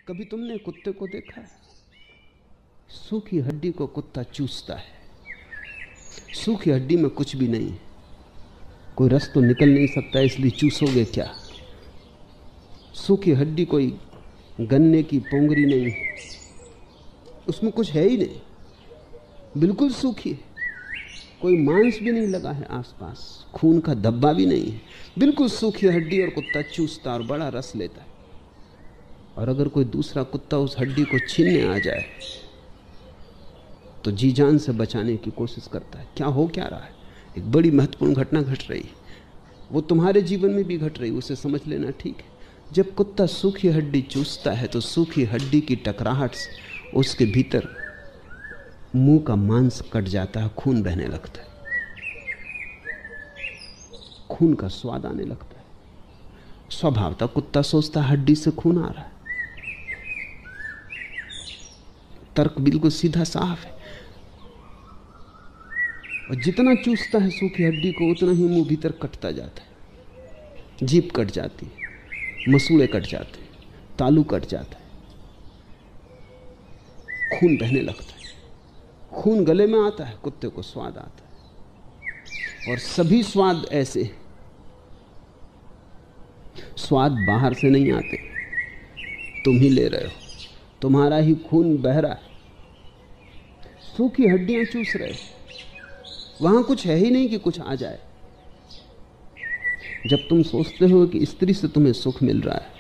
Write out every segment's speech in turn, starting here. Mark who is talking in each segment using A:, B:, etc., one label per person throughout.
A: कभी तुमने कुत्ते को देखा है? सूखी हड्डी को कुत्ता चूसता है। सूखी हड्डी में कुछ भी नहीं है, कोई रस तो निकल नहीं सकता, इसलिए चूसोगे क्या? सूखी हड्डी कोई गन्ने की पोंगरी नहीं, उसमें कुछ है ही नहीं, बिल्कुल सूखी है। कोई मांस भी नहीं लगा है आसपास, खून का धब्बा भी नहीं है, बिल्कुल सूखी हड्डी, और कुत्ता चूसता और बड़ा रस लेता है। और अगर कोई दूसरा कुत्ता उस हड्डी को छीनने आ जाए तो जी जान से बचाने की कोशिश करता है। क्या रहा है? एक बड़ी महत्वपूर्ण घटना घट रही है, वो तुम्हारे जीवन में भी घट रही, उसे समझ लेना ठीक है। जब कुत्ता सूखी हड्डी चूसता है तो सूखी हड्डी की टकराहट से उसके भीतर मुंह का मांस कट जाता है, खून बहने लगता है, खून का स्वाद आने लगता है। स्वभावतः कुत्ता सोचता है हड्डी से खून आ रहा है, तर्क बिल्कुल सीधा साफ है। और जितना चूसता है सूखी हड्डी को उतना ही मुंह भीतर कटता जाता है, जीभ कट जाती है, मसूड़े कट जाते हैं, तालू कट जाता है, खून बहने लगता है, खून गले में आता है, कुत्ते को स्वाद आता है। और सभी स्वाद ऐसे, स्वाद बाहर से नहीं आते, तुम ही ले रहे हो, तुम्हारा ही खून बह रहा है, सूखी हड्डियां चूस रहे हो, वहां कुछ है ही नहीं कि कुछ आ जाए। जब तुम सोचते हो कि स्त्री से तुम्हें सुख मिल रहा है,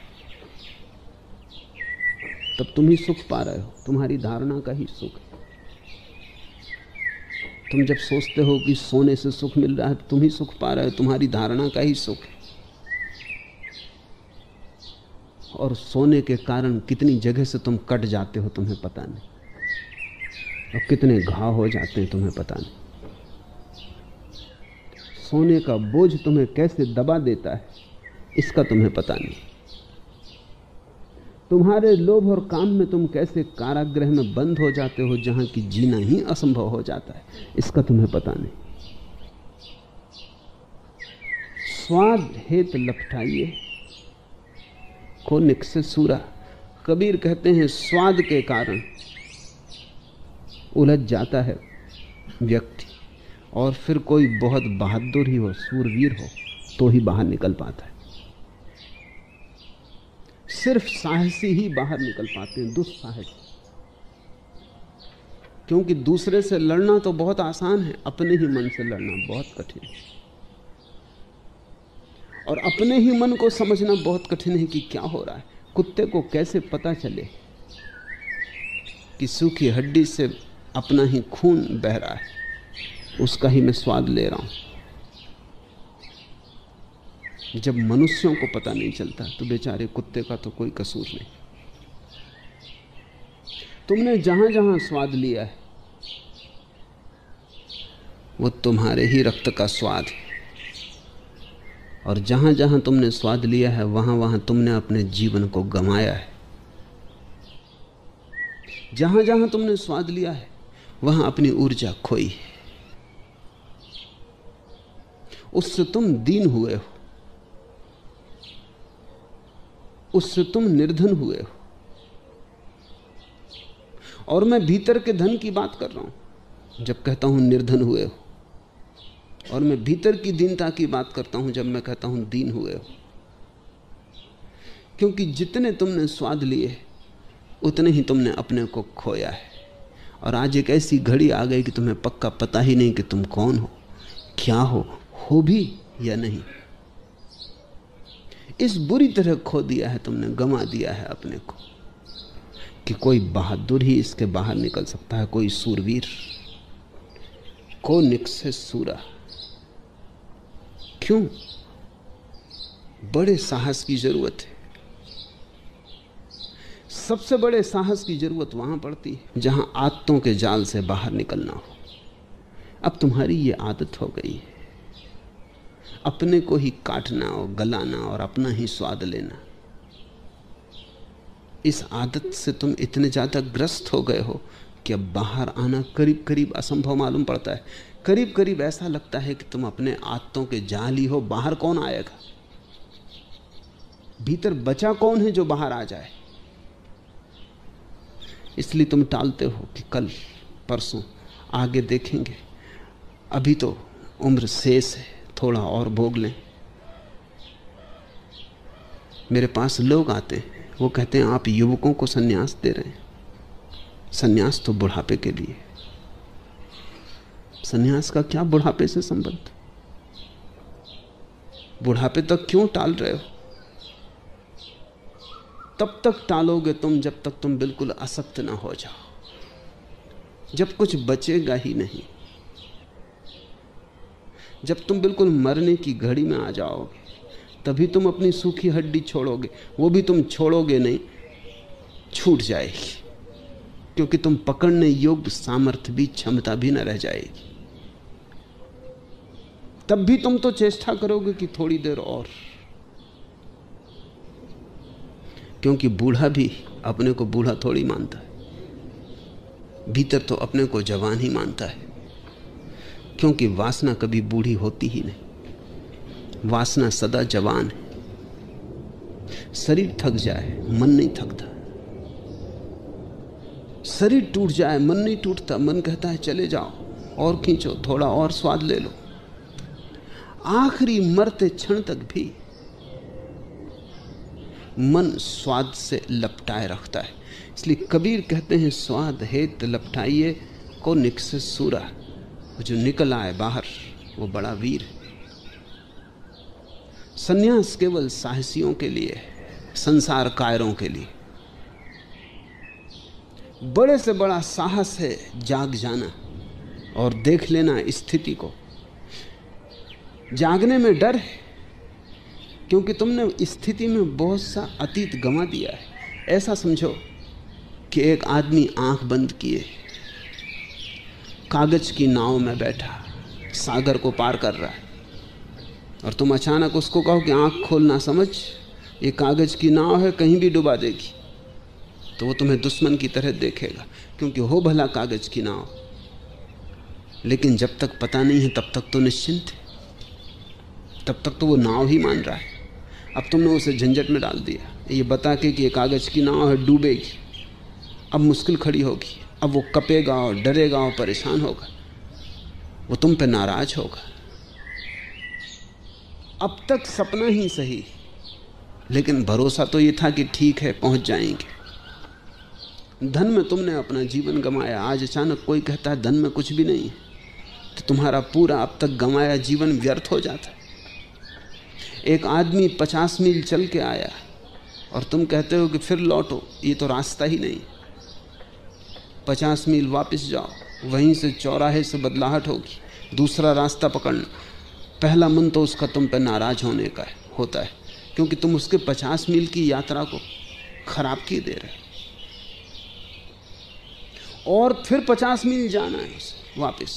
A: तब तुम ही सुख पा रहे हो, तुम्हारी धारणा का ही सुख है। तुम जब सोचते हो कि सोने से सुख मिल रहा है, तुम ही सुख पा रहे हो, तुम्हारी धारणा का ही सुख है। और सोने के कारण कितनी जगह से तुम कट जाते हो तुम्हें पता नहीं, और कितने घाव हो जाते हैं तुम्हें पता नहीं। सोने का बोझ तुम्हें कैसे दबा देता है इसका तुम्हें पता नहीं। तुम्हारे लोभ और काम में तुम कैसे कारागृह में बंद हो जाते हो जहां की जीना ही असंभव हो जाता है, इसका तुम्हें पता नहीं। स्वाद हेत लपटाइए को निकसे सूरा। कबीर कहते हैं स्वाद के कारण उलझ जाता है व्यक्ति, और फिर कोई बहुत बहादुर ही हो, सूरवीर हो, तो ही बाहर निकल पाता है। सिर्फ साहसी ही बाहर निकल पाते हैं, दुस्साहस। क्योंकि दूसरे से लड़ना तो बहुत आसान है, अपने ही मन से लड़ना बहुत कठिन है। और अपने ही मन को समझना बहुत कठिन है कि क्या हो रहा है। कुत्ते को कैसे पता चले कि सूखी हड्डी से अपना ही खून बह रहा है, उसका ही मैं स्वाद ले रहा हूं। जब मनुष्यों को पता नहीं चलता तो बेचारे कुत्ते का तो कोई कसूर नहीं। तुमने जहां जहां स्वाद लिया है वो तुम्हारे ही रक्त का स्वाद है, और जहां जहां तुमने स्वाद लिया है वहां वहां तुमने अपने जीवन को गंवाया है। जहां जहां तुमने स्वाद लिया है वहां अपनी ऊर्जा खोई है, उससे तुम दीन हुए हो, उससे तुम निर्धन हुए हो। और मैं भीतर के धन की बात कर रहा हूं जब कहता हूं निर्धन हुए हो, और मैं भीतर की दीनता की बात करता हूं जब मैं कहता हूं दीन हुए हो। क्योंकि जितने तुमने स्वाद लिए उतने ही तुमने अपने को खोया है। और आज एक ऐसी घड़ी आ गई कि तुम्हें पक्का पता ही नहीं कि तुम कौन हो, क्या हो भी या नहीं। इस बुरी तरह खो दिया है तुमने, गंवा दिया है अपने को, कि कोई बहादुर ही इसके बाहर निकल सकता है, कोई सूरवीर। को निकसे सूरा। क्यों? बड़े साहस की जरूरत है। सबसे बड़े साहस की जरूरत वहां पड़ती है जहां आदतों के जाल से बाहर निकलना हो। अब तुम्हारी ये आदत हो गई है अपने को ही काटना और गलाना और अपना ही स्वाद लेना। इस आदत से तुम इतने ज्यादा ग्रस्त हो गए हो कि अब बाहर आना करीब करीब असंभव मालूम पड़ता है। करीब करीब ऐसा लगता है कि तुम अपने आदतों के जाल ही हो, बाहर कौन आएगा? भीतर बचा कौन है जो बाहर आ जाए? इसलिए तुम टालते हो कि कल परसों आगे देखेंगे। अभी तो उम्र शेष है, थोड़ा और भोग लें। मेरे पास लोग आते हैं, वो कहते हैं आप युवकों को सन्यास दे रहे हैं। सन्यास तो बुढ़ापे के लिए। सन्यास का क्या बुढ़ापे से संबंध? बुढ़ापे तक क्यों टाल रहे हो? तब तक टालोगे तुम जब तक तुम बिल्कुल असक्त ना हो जाओ, जब कुछ बचेगा ही नहीं। जब तुम बिल्कुल मरने की घड़ी में आ जाओगे तभी तुम अपनी सूखी हड्डी छोड़ोगे। वो भी तुम छोड़ोगे नहीं, छूट जाएगी, क्योंकि तुम पकड़ने योग्य सामर्थ्य भी, क्षमता भी न रह जाएगी। तब भी तुम तो चेष्टा करोगे कि थोड़ी देर और, क्योंकि बूढ़ा भी अपने को बूढ़ा थोड़ी मानता है, भीतर तो अपने को जवान ही मानता है, क्योंकि वासना कभी बूढ़ी होती ही नहीं। वासना सदा जवान है। शरीर थक जाए मन नहीं थकता, शरीर टूट जाए मन नहीं टूटता। मन कहता है चले जाओ और खींचो, थोड़ा और स्वाद ले लो। आखिरी मरते क्षण तक भी मन स्वाद से लपटाए रखता है। इसलिए कबीर कहते हैं स्वाद हेत लपटाइए को निकसे सूरा। जो निकल आए बाहर वो बड़ा वीर है। सन्यास केवल साहसियों के लिए, संसार कायरों के लिए। बड़े से बड़ा साहस है जाग जाना और देख लेना स्थिति को। जागने में डर है, क्योंकि तुमने स्थिति में बहुत सा अतीत गंवा दिया है। ऐसा समझो कि एक आदमी आंख बंद किए कागज की नाव में बैठा सागर को पार कर रहा है, और तुम अचानक उसको कहो कि आंख खोलना, समझ ये कागज की नाव है, कहीं भी डुबा देगी। तो वो तुम्हें दुश्मन की तरह देखेगा, क्योंकि हो भला कागज की नाव, लेकिन जब तक पता नहीं है तब तक तो निश्चिंत है, तब तक तो वो नाव ही मान रहा है। अब तुमने उसे झंझट में डाल दिया, ये बता के कि ये कागज की नाव है, डूबेगी। अब मुश्किल खड़ी होगी, अब वो कपेगा और डरेगा और परेशान होगा, वो तुम पे नाराज होगा। अब तक सपना ही सही, लेकिन भरोसा तो ये था कि ठीक है पहुंच जाएंगे। धन में तुमने अपना जीवन गंवाया, आज अचानक कोई कहता है धन में कुछ भी नहीं है, तो तुम्हारा पूरा अब तक गंवाया जीवन व्यर्थ हो जाता है। एक आदमी 50 मील चल के आया और तुम कहते हो कि फिर लौटो, ये तो रास्ता ही नहीं। 50 मील वापस जाओ, वहीं से चौराहे से बदलाहट होगी, दूसरा रास्ता पकड़ना। पहला मन तो उसका तुम पर नाराज होने का होता है, क्योंकि तुम उसके 50 मील की यात्रा को खराब किए दे रहे हो। और फिर 50 मील जाना है वापस,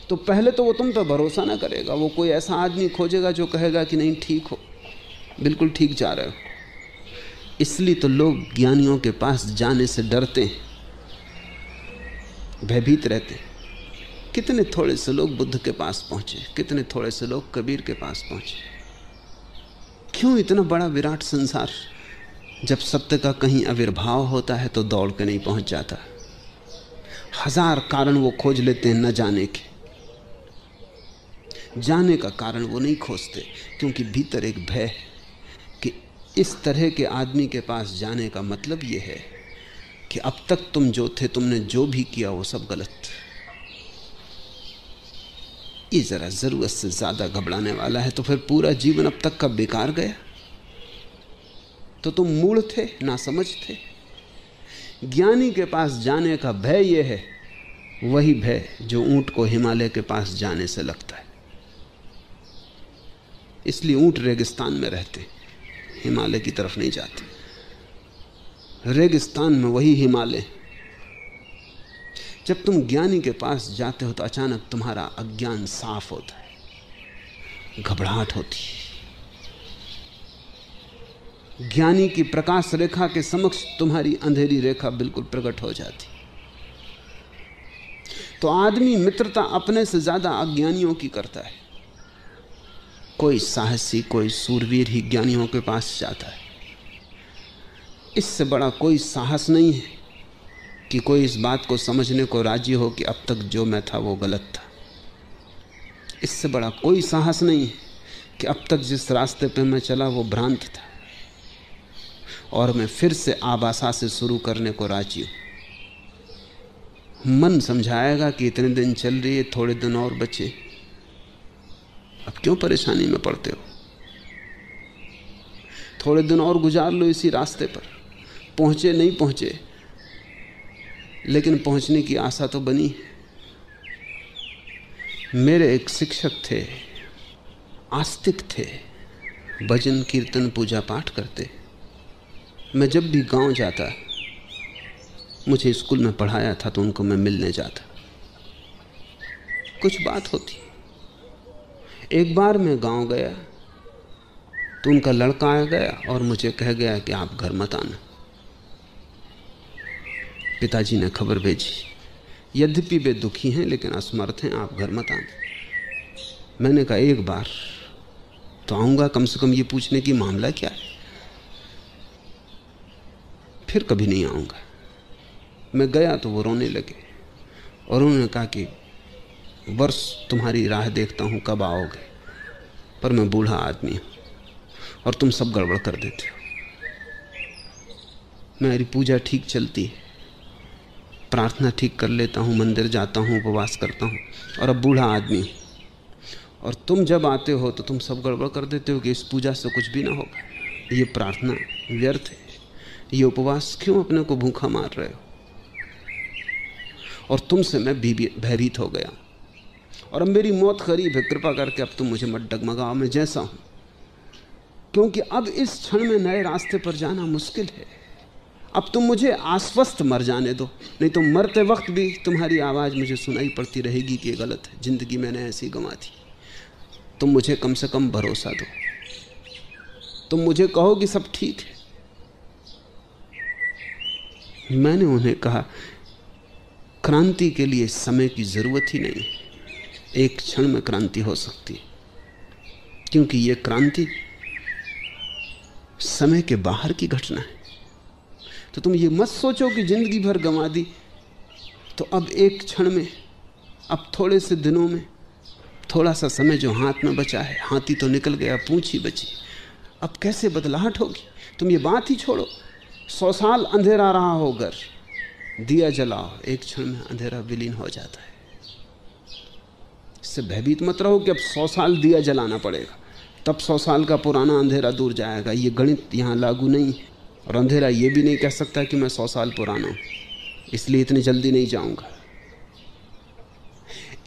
A: तो पहले तो वो तुम पर भरोसा ना करेगा। वो कोई ऐसा आदमी खोजेगा जो कहेगा कि नहीं ठीक हो, बिल्कुल ठीक जा रहे हो। इसलिए तो लोग ज्ञानियों के पास जाने से डरते हैं, भयभीत रहते हैं। कितने थोड़े से लोग बुद्ध के पास पहुंचे, कितने थोड़े से लोग कबीर के पास पहुंचे। क्यों इतना बड़ा विराट संसार? जब सत्य का कहीं आविर्भाव होता है तो दौड़ के नहीं पहुंच जाता। हजार कारण वो खोज लेते हैं न जाने के, जाने का कारण वो नहीं खोजते, क्योंकि भीतर एक भय है कि इस तरह के आदमी के पास जाने का मतलब ये है कि अब तक तुम जो थे, तुमने जो भी किया वो सब गलत। ये जरा जरूरत से ज्यादा घबराने वाला है, तो फिर पूरा जीवन अब तक का बेकार गया। तो तुम मूढ़ थे, ना समझ थे। ज्ञानी के पास जाने का भय ये है, वही भय जो ऊंट को हिमालय के पास जाने से लगता है। इसलिए ऊंट रेगिस्तान में रहते, हिमालय की तरफ नहीं जाते। रेगिस्तान में वही हिमालय। जब तुम ज्ञानी के पास जाते हो तो अचानक तुम्हारा अज्ञान साफ होता है, घबराहट होती है। ज्ञानी की प्रकाश रेखा के समक्ष तुम्हारी अंधेरी रेखा बिल्कुल प्रकट हो जाती। तो आदमी मित्रता अपने से ज्यादा अज्ञानियों की करता है। कोई साहसी, कोई सूरवीर ही ज्ञानियों के पास जाता है। इससे बड़ा कोई साहस नहीं है कि कोई इस बात को समझने को राजी हो कि अब तक जो मैं था वो गलत था। इससे बड़ा कोई साहस नहीं है कि अब तक जिस रास्ते पे मैं चला वो भ्रांत था और मैं फिर से आबासा से शुरू करने को राजी हूं। मन समझाएगा कि इतने दिन चल रही है, थोड़े दिन और बचे, अब क्यों परेशानी में पड़ते हो, थोड़े दिन और गुजार लो इसी रास्ते पर। पहुंचे नहीं पहुंचे, लेकिन पहुंचने की आशा तो बनी है। मेरे एक शिक्षक थे, आस्तिक थे, भजन कीर्तन पूजा पाठ करते। मैं जब भी गांव जाता, मुझे स्कूल में पढ़ाया था तो उनको मैं मिलने जाता, कुछ बात होती। एक बार मैं गांव गया तो उनका लड़का आ गया और मुझे कह गया कि आप घर मत आना, पिताजी ने खबर भेजी, यद्यपि वे दुखी हैं लेकिन असमर्थ हैं, आप घर मत आना। मैंने कहा एक बार तो आऊंगा, कम से कम ये पूछने की मामला क्या है, फिर कभी नहीं आऊंगा। मैं गया तो वो रोने लगे और उन्होंने कहा कि वर्ष तुम्हारी राह देखता हूं कब आओगे, पर मैं बूढ़ा आदमी हूं और तुम सब गड़बड़ कर देते हो। मेरी पूजा ठीक चलती है, प्रार्थना ठीक कर लेता हूं, मंदिर जाता हूं, उपवास करता हूं, और अब बूढ़ा आदमी हूं और तुम जब आते हो तो तुम सब गड़बड़ कर देते हो कि इस पूजा से कुछ भी ना होगा, ये प्रार्थना व्यर्थ है, ये उपवास क्यों अपने को भूखा मार रहे हो। और तुमसे मैं भयभीत हो गया और अब मेरी मौत करीब है, कृपा करके अब तुम मुझे मत डगमगाओ, मैं जैसा हूं, क्योंकि अब इस क्षण में नए रास्ते पर जाना मुश्किल है। अब तुम मुझे आश्वस्त मर जाने दो, नहीं तो मरते वक्त भी तुम्हारी आवाज़ मुझे सुनाई पड़ती रहेगी कि गलत है, जिंदगी मैंने ऐसी गंवा दी। तुम मुझे कम से कम भरोसा दो, तुम मुझे कहो कि सब ठीक है। मैंने उन्हें कहा, क्रांति के लिए समय की जरूरत ही नहीं, एक क्षण में क्रांति हो सकती है, क्योंकि यह क्रांति समय के बाहर की घटना है। तो तुम ये मत सोचो कि जिंदगी भर गंवा दी, तो अब एक क्षण में, अब थोड़े से दिनों में, थोड़ा सा समय जो हाथ में बचा है, हाथी तो निकल गया, पूंछ ही बची, अब कैसे बदलाहट होगी। तुम ये बात ही छोड़ो, 100 साल अंधेरा रहा हो घर, दिया जलाओ, एक क्षण में अंधेरा विलीन हो जाता है। इससे भयभीत मत रहो कि अब 100 साल दिया जलाना पड़ेगा, तब 100 साल का पुराना अंधेरा दूर जाएगा। ये गणित यहाँ लागू नहीं है, और अंधेरा ये भी नहीं कह सकता कि मैं 100 साल पुराना हूं, इसलिए इतनी जल्दी नहीं जाऊंगा।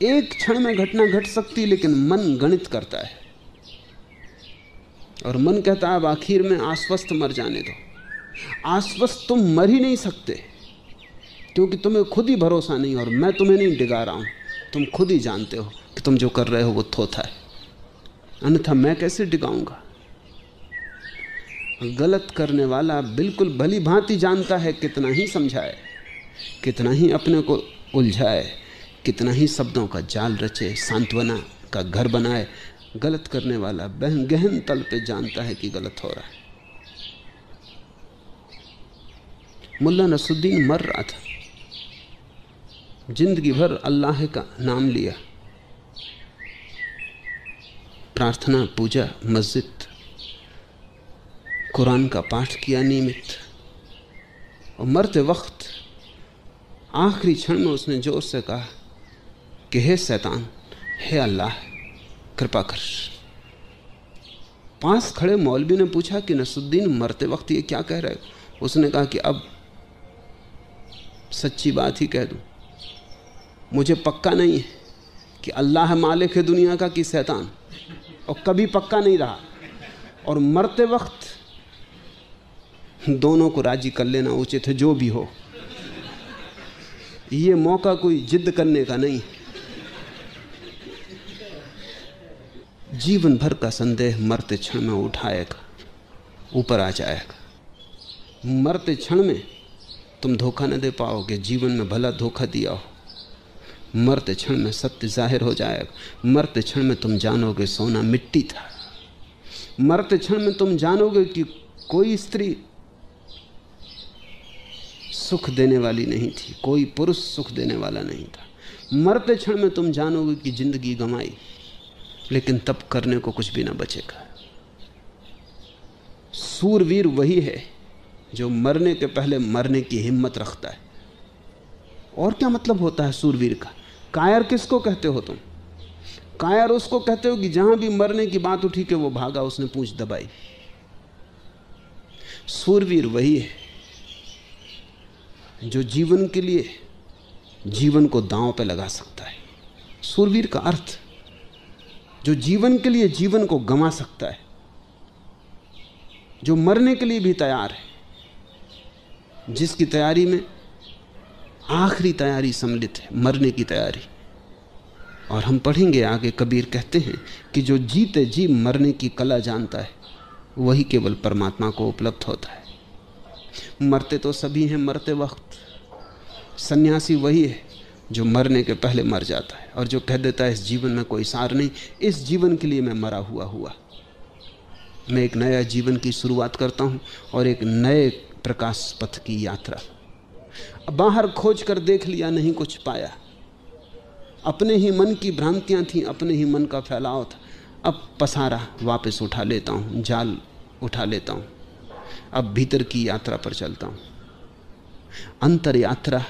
A: एक क्षण में घटना घट सकती, लेकिन मन गणित करता है और मन कहता है अब आखिर में आश्वस्त मर जाने दो। आश्वस्त तुम मर ही नहीं सकते, क्योंकि तुम्हें खुद ही भरोसा नहीं, और मैं तुम्हें नहीं डिगा रहा हूं, तुम खुद ही जानते हो कि तुम जो कर रहे हो वो थोथा है, अन्यथा मैं कैसे डिगाऊंगा। गलत करने वाला बिल्कुल भली भांति जानता है, कितना ही समझाए, कितना ही अपने को उलझाए, कितना ही शब्दों का जाल रचे, सांत्वना का घर बनाए, गलत करने वाला गहन तल पे जानता है कि गलत हो रहा है। मुल्ला नसरुद्दीन मर रहा था, जिंदगी भर अल्लाह का नाम लिया, प्रार्थना, पूजा, मस्जिद, कुरान का पाठ किया नियमित, और मरते वक्त आखिरी क्षण में उसने जोर से कहा कि हे शैतान, हे अल्लाह, कृपा कर। पास खड़े मौलवी ने पूछा कि नसरुद्दीन मरते वक्त ये क्या कह रहे हो। उसने कहा कि अब सच्ची बात ही कह दूं, मुझे पक्का नहीं है कि अल्लाह मालिक है दुनिया का कि शैतान, और कभी पक्का नहीं रहा, और मरते वक्त दोनों को राजी कर लेना उचित है, जो भी हो। ये मौका कोई जिद करने का नहीं। जीवन भर का संदेह मरते क्षण में उठाएगा, ऊपर आ जाएगा। मरते क्षण में तुम धोखा न दे पाओगे, जीवन में भला धोखा दिया हो। मरते क्षण में सत्य जाहिर हो जाएगा। मरते क्षण में तुम जानोगे सोना मिट्टी था। मरते क्षण में तुम जानोगे कि कोई स्त्री सुख देने वाली नहीं थी, कोई पुरुष सुख देने वाला नहीं था। मरते क्षण में तुम जानोगे कि जिंदगी गंवाई, लेकिन तब करने को कुछ भी ना बचेगा। सूरवीर वही है जो मरने के पहले मरने की हिम्मत रखता है। और क्या मतलब होता है सूरवीर का? कायर किसको कहते हो तुम? कायर उसको कहते हो कि जहां भी मरने की बात उठी कि वो भागा, उसने पूंछ दबाई। सूरवीर वही है जो जीवन के लिए जीवन को दांव पे लगा सकता है। सूरवीर का अर्थ जो जीवन के लिए जीवन को गंवा सकता है, जो मरने के लिए भी तैयार है, जिसकी तैयारी में आखिरी तैयारी सम्मिलित है, मरने की तैयारी। और हम पढ़ेंगे आगे, कबीर कहते हैं कि जो जीते जी मरने की कला जानता है वही केवल परमात्मा को उपलब्ध होता है। मरते तो सभी हैं मरते वक्त। सन्यासी वही है जो मरने के पहले मर जाता है और जो कह देता है इस जीवन में कोई सार नहीं, इस जीवन के लिए मैं मरा हुआ। मैं एक नया जीवन की शुरुआत करता हूं और एक नए प्रकाश पथ की यात्रा। बाहर खोज कर देख लिया, नहीं कुछ पाया। अपने ही मन की भ्रांतियां थीं, अपने ही मन का फैलाव था। अब पसारा वापस उठा लेता हूं, जाल उठा लेता हूं, अब भीतर की यात्रा पर चलता हूं। अंतर यात्रा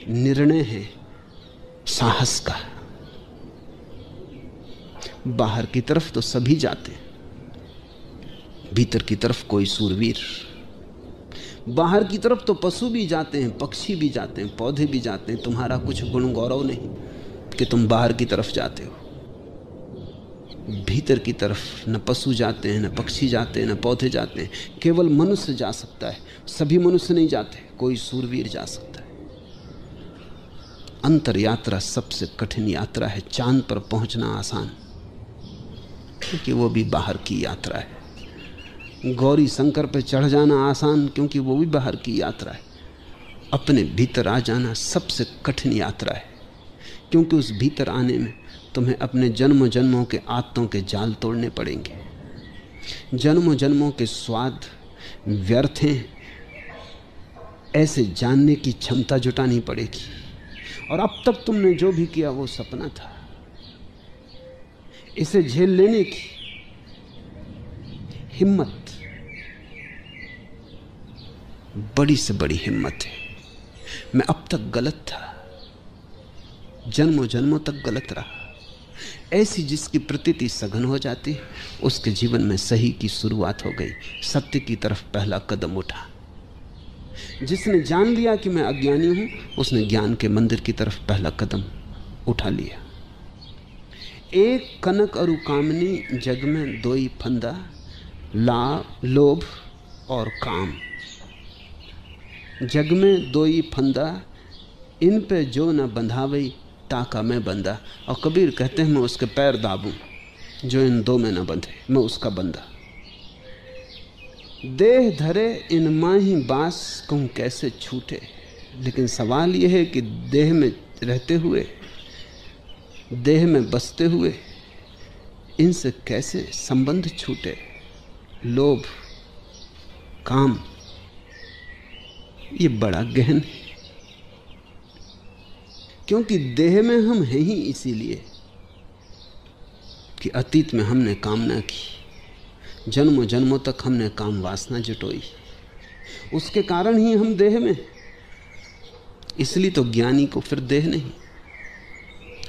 A: निर्णय है साहस का। बाहर की तरफ तो सभी जाते हैं, भीतर की तरफ कोई सूरवीर। बाहर की तरफ तो पशु भी जाते हैं, पक्षी भी जाते हैं, पौधे भी जाते हैं। तुम्हारा कुछ गुण गौरव नहीं कि तुम बाहर की तरफ जाते हो। भीतर की तरफ न पशु जाते हैं, न पक्षी जाते हैं, न पौधे जाते हैं। केवल मनुष्य जा सकता है। सभी मनुष्य नहीं जाते, कोई सूरवीर जा सकता है। अंतर यात्रा सबसे कठिन यात्रा है। चांद पर पहुंचना आसान, क्योंकि वो भी बाहर की यात्रा है। गौरी शंकर पर चढ़ जाना आसान, क्योंकि वो भी बाहर की यात्रा है। अपने भीतर आ जाना सबसे कठिन यात्रा है, क्योंकि उस भीतर आने में तुम्हें अपने जन्मों जन्मों के आत्तों के जाल तोड़ने पड़ेंगे। जन्मों जन्मों के स्वाद व्यर्थ हैं, ऐसे जानने की क्षमता जुटानी पड़ेगी। और अब तक तुमने जो भी किया वो सपना था। इसे झेल लेने की हिम्मत बड़ी से बड़ी हिम्मत है। मैं अब तक गलत था, जन्मों जन्मों तक गलत रहा। ऐसी जिसकी प्रतीति सघन हो जाती, उसके जीवन में सही की शुरुआत हो गई, सत्य की तरफ पहला कदम उठा। जिसने जान लिया कि मैं अज्ञानी हूं, उसने ज्ञान के मंदिर की तरफ पहला कदम उठा लिया। एक कनक अरु कामनी जग में दोई फंदा, लोभ और काम। जग में दोई फंदा, इन पे जो न बंधावई, ताका में बंदा। और कबीर कहते हैं मैं उसके पैर दाबूं जो इन दो में न बंधे, मैं उसका बंदा। देह धरे इन माही बास, कहूं कैसे छूटे। लेकिन सवाल यह है कि देह में रहते हुए, देह में बसते हुए इनसे कैसे संबंध छूटे। लोभ, काम, ये बड़ा गहन है, क्योंकि देह में हम हैं ही इसीलिए कि अतीत में हमने कामना की, जन्मों जन्मों तक हमने काम वासना जुटोई, उसके कारण ही हम देह में। इसलिए तो ज्ञानी को फिर देह नहीं,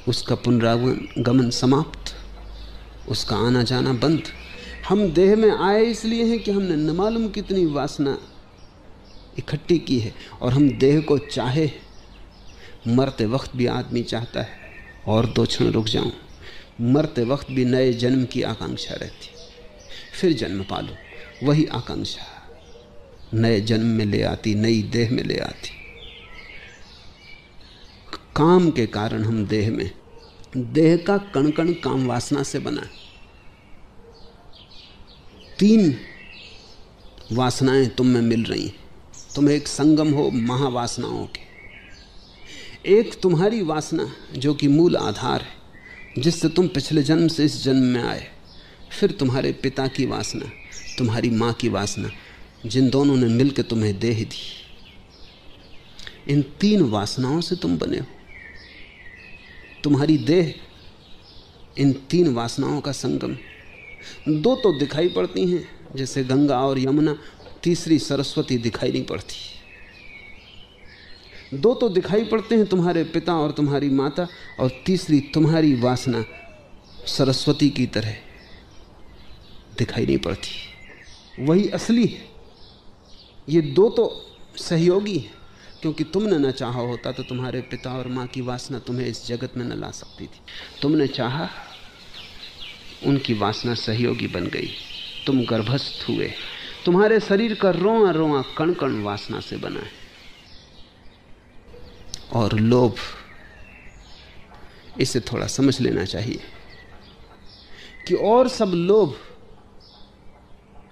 A: उसका पुनरागमन समाप्त, उसका आना जाना बंद। हम देह में आए इसलिए हैं कि हमने न मालूम कितनी वासना इकट्ठी की है, और हम देह को चाहे। मरते वक्त भी आदमी चाहता है और 2 क्षण रुक जाऊं। मरते वक्त भी नए जन्म की आकांक्षा रहती, फिर जन्म पालो, वही आकांक्षा नए जन्म में ले आती, नई देह में ले आती। काम के कारण हम देह में, देह का कण कण काम वासना से बना है। 3 वासनाएं तुम में मिल रही हैं, तुम एक संगम हो महावासनाओं के। एक तुम्हारी वासना जो कि मूल आधार है, जिससे तुम पिछले जन्म से इस जन्म में आए। फिर तुम्हारे पिता की वासना, तुम्हारी माँ की वासना, जिन दोनों ने मिलकर तुम्हें देह दी। इन 3 वासनाओं से तुम बने हो। तुम्हारी देह इन 3 वासनाओं का संगम। 2 तो दिखाई पड़ती हैं, जैसे गंगा और यमुना, तीसरी सरस्वती दिखाई नहीं पड़ती। 2 तो दिखाई पड़ते हैं, तुम्हारे पिता और तुम्हारी माता, और तीसरी तुम्हारी वासना सरस्वती की तरह दिखाई नहीं पड़ती। वही असली है। ये 2 तो सहयोगी हैं, क्योंकि तुमने न चाहा होता तो तुम्हारे पिता और माँ की वासना तुम्हें इस जगत में न ला सकती थी। तुमने चाहा, उनकी वासना सहयोगी बन गई, तुम गर्भस्थ हुए। तुम्हारे शरीर का रोआ रोआ कण कण वासना से बना है। और लोभ, इसे थोड़ा समझ लेना चाहिए कि और सब लोभ,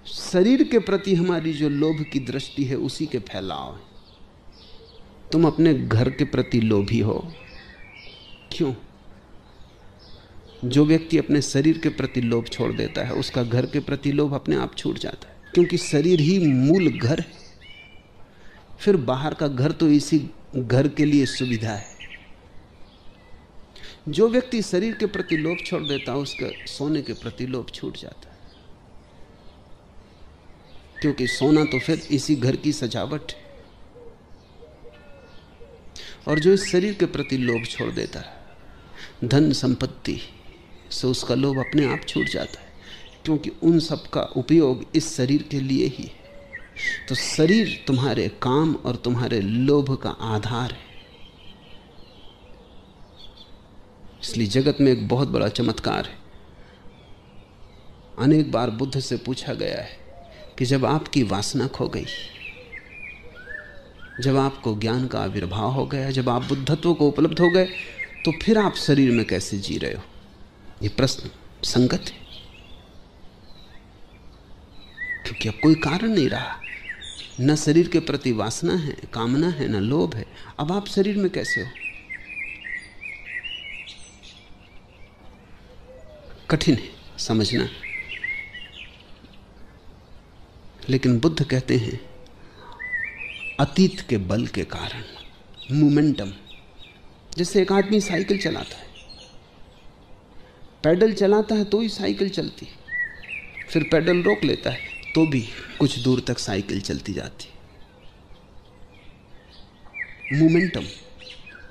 A: शरीर के प्रति हमारी जो लोभ की दृष्टि है उसी के फैलाव है। तुम अपने घर के प्रति लोभी हो। क्यों? जो व्यक्ति अपने शरीर के प्रति लोभ छोड़ देता है, उसका घर के प्रति लोभ अपने आप छूट जाता है, क्योंकि शरीर ही मूल घर है। फिर बाहर का घर तो इसी घर के लिए सुविधा है। जो व्यक्ति शरीर के प्रति लोभ छोड़ देता है, उसका सोने के प्रति लोभ छूट जाता है, क्योंकि सोना तो फिर इसी घर की सजावट है। और जो इस शरीर के प्रति लोभ छोड़ देता है, धन संपत्ति से उसका लोभ अपने आप छूट जाता है, क्योंकि उन सब का उपयोग इस शरीर के लिए ही है। तो शरीर तुम्हारे काम और तुम्हारे लोभ का आधार है। इसलिए जगत में एक बहुत बड़ा चमत्कार है। अनेक बार बुद्ध से पूछा गया है कि जब आपकी वासना खो गई, जब आपको ज्ञान का आविर्भाव हो गया, जब आप बुद्धत्व को उपलब्ध हो गए, तो फिर आप शरीर में कैसे जी रहे हो? ये प्रश्न संगत है, क्योंकि अब कोई कारण नहीं रहा। न शरीर के प्रति वासना है, कामना है, न लोभ है। अब आप शरीर में कैसे हो? कठिन है समझना। लेकिन बुद्ध कहते हैं अतीत के बल के कारण, मोमेंटम। जैसे एक आदमी साइकिल चलाता है, पैडल चलाता है तो ही साइकिल चलती, फिर पैडल रोक लेता है तो भी कुछ दूर तक साइकिल चलती जाती। मोमेंटम,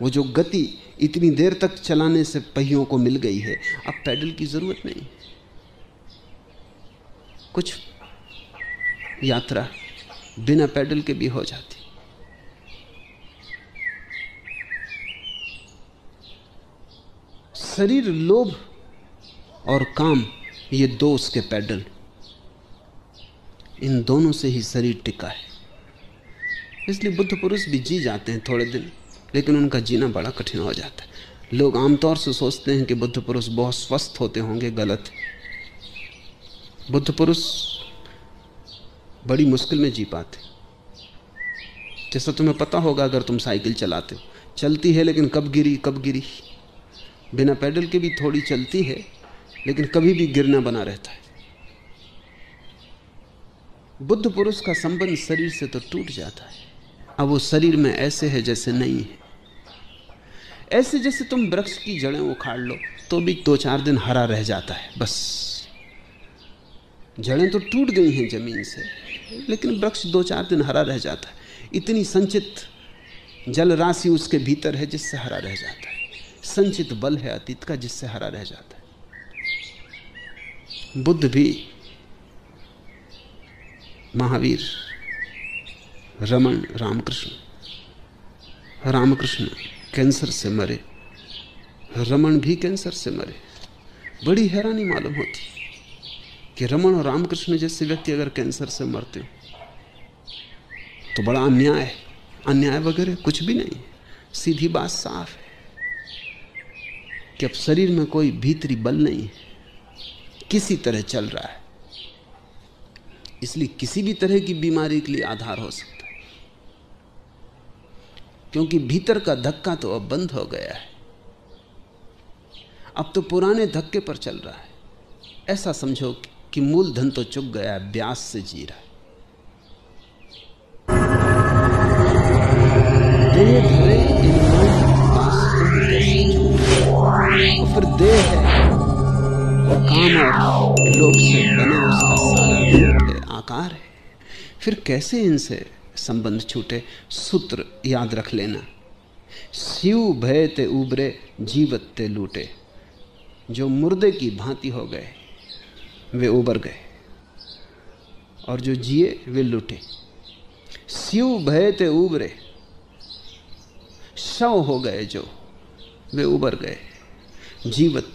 A: वो जो गति इतनी देर तक चलाने से पहियों को मिल गई है, अब पैडल की जरूरत नहीं। कुछ यात्रा बिना पैडल के भी हो जाती। शरीर, लोभ और काम, ये 2 उसके पैडल, इन दोनों से ही शरीर टिका है। इसलिए बुद्ध पुरुष भी जी जाते हैं थोड़े दिन, लेकिन उनका जीना बड़ा कठिन हो जाता है। लोग आमतौर से सोचते हैं कि बुद्ध पुरुष बहुत स्वस्थ होते होंगे, गलत है। बुद्ध पुरुष बड़ी मुश्किल में जी पाते। जैसा तुम्हें पता होगा, अगर तुम साइकिल चलाते हो, चलती है लेकिन कब गिरी कब गिरी। बिना पैडल के भी थोड़ी चलती है, लेकिन कभी भी गिरना बना रहता है। बुद्ध पुरुष का संबंध शरीर से तो टूट जाता है। अब वो शरीर में ऐसे है जैसे नहीं है। ऐसे जैसे तुम वृक्ष की जड़ें उखाड़ लो तो भी 2-4 दिन हरा रह जाता है, बस। जड़ें तो टूट गई हैं जमीन से, लेकिन वृक्ष 2-4 दिन हरा रह जाता है। इतनी संचित जल राशि उसके भीतर है जिससे हरा रह जाता है। संचित बल है अतीत का जिससे हरा रह जाता है। बुद्ध भी, महावीर, रमन, रामकृष्ण कैंसर से मरे, रमन भी कैंसर से मरे। बड़ी हैरानी मालूम होती कि रमन और रामकृष्ण जैसे व्यक्ति अगर कैंसर से मरते हो तो बड़ा अन्याय है। अन्याय वगैरह कुछ भी नहीं, सीधी बात साफ है कि अब शरीर में कोई भीतरी बल नहीं है, किसी तरह चल रहा है। इसलिए किसी भी तरह की बीमारी के लिए आधार हो सकता है, क्योंकि भीतर का धक्का तो अब बंद हो गया है। अब तो पुराने धक्के पर चल रहा है। ऐसा समझो कि मूलधन तो चुक गया है, ब्याज से जी रहा है। देह काम और लोभ से बना उसका सारा रूप है, आकार है। फिर कैसे इनसे संबंध छूटे? सूत्र याद रख लेना। शिव भय ते उबरे, जीवत ते लूटे। जो मुर्दे की भांति हो गए वे उबर गए, और जो जिए वे लूटे। शिव भय ते उबरे, शव हो गए जो, वे उबर गए। जीवत